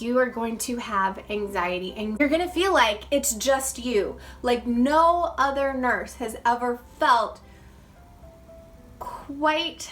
you are going to have anxiety and you're gonna feel like it's just you. Like no other nurse has ever felt quite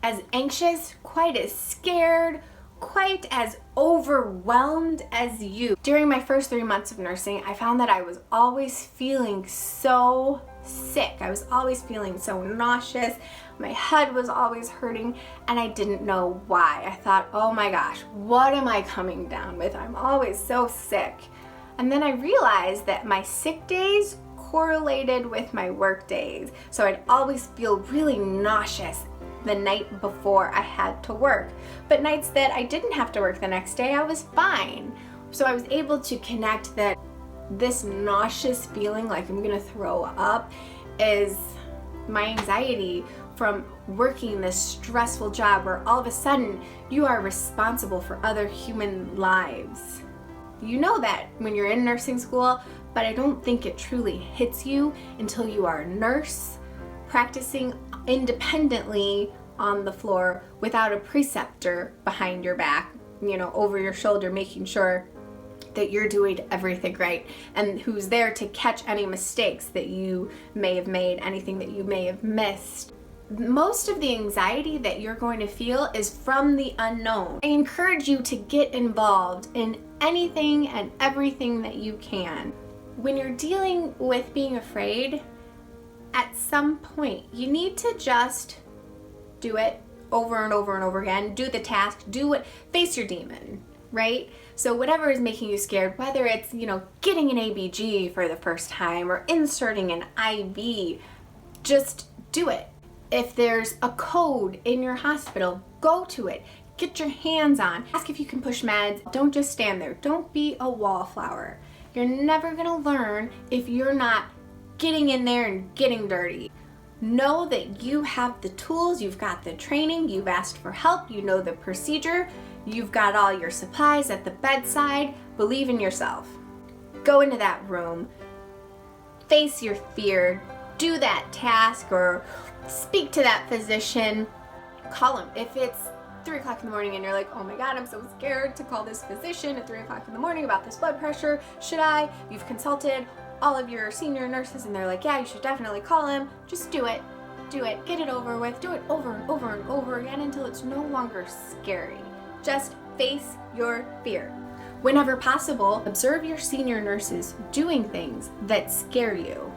as anxious, quite as scared, quite as overwhelmed as you. During my first 3 months of nursing, I found that I was always feeling so sick. I was always feeling so nauseous. My head was always hurting and I didn't know why. I thought, oh my gosh, what am I coming down with? I'm always so sick. And then I realized that my sick days correlated with my work days. So I'd always feel really nauseous the night before I had to work. But nights that I didn't have to work the next day, I was fine. So I was able to connect that this nauseous feeling like I'm gonna throw up is my anxiety from working this stressful job where all of a sudden you are responsible for other human lives. You know that when you're in nursing school, but I don't think it truly hits you until you are a nurse practicing independently on the floor without a preceptor behind your back, over your shoulder, making sure that you're doing everything right and who's there to catch any mistakes that you may have made, anything that you may have missed. Most of the anxiety that you're going to feel is from the unknown. I encourage you to get involved in anything and everything that you can. When you're dealing with being afraid, at some point, you need to just do it over and over and over again. Do the task, face your demon, right? So whatever is making you scared, whether it's, getting an ABG for the first time or inserting an IV, just do it. If there's a code in your hospital, go to it. Get your hands on. Ask if you can push meds. Don't just stand there. Don't be a wallflower. You're never gonna learn if you're not getting in there and getting dirty. Know that you have the tools, you've got the training, you've asked for help, you know the procedure, you've got all your supplies at the bedside. Believe in yourself. Go into that room, face your fear, do that task or speak to that physician. Call him. If it's 3 o'clock in the morning and you're like, oh my God, I'm so scared to call this physician at 3 o'clock in the morning about this blood pressure. Should I? You've consulted all of your senior nurses and they're like, yeah, you should definitely call him. Just do it. Do it. Get it over with. Do it over and over and over again until it's no longer scary. Just face your fear. Whenever possible, observe your senior nurses doing things that scare you.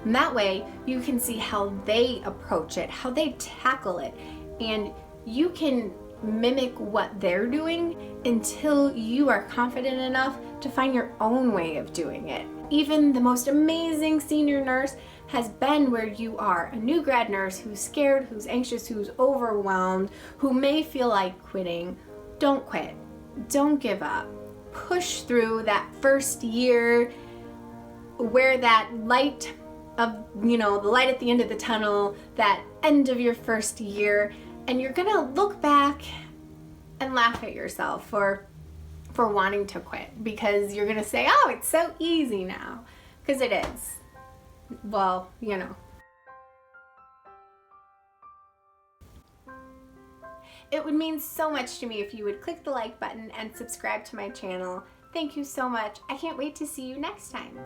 And that way you can see how they approach it, how they tackle it, and you can mimic what they're doing until you are confident enough to find your own way of doing it. Even the most amazing senior nurse has been where you are, a new grad nurse who's scared, who's anxious, who's overwhelmed, who may feel like quitting. Don't quit. Don't give up. Push through that first year where that light of, the light at the end of the tunnel, that end of your first year, and you're gonna look back and laugh at yourself for wanting to quit, because you're gonna say, oh, it's so easy now, because it is. Well, It would mean so much to me if you would click the like button and subscribe to my channel. Thank you so much. I can't wait to see you next time.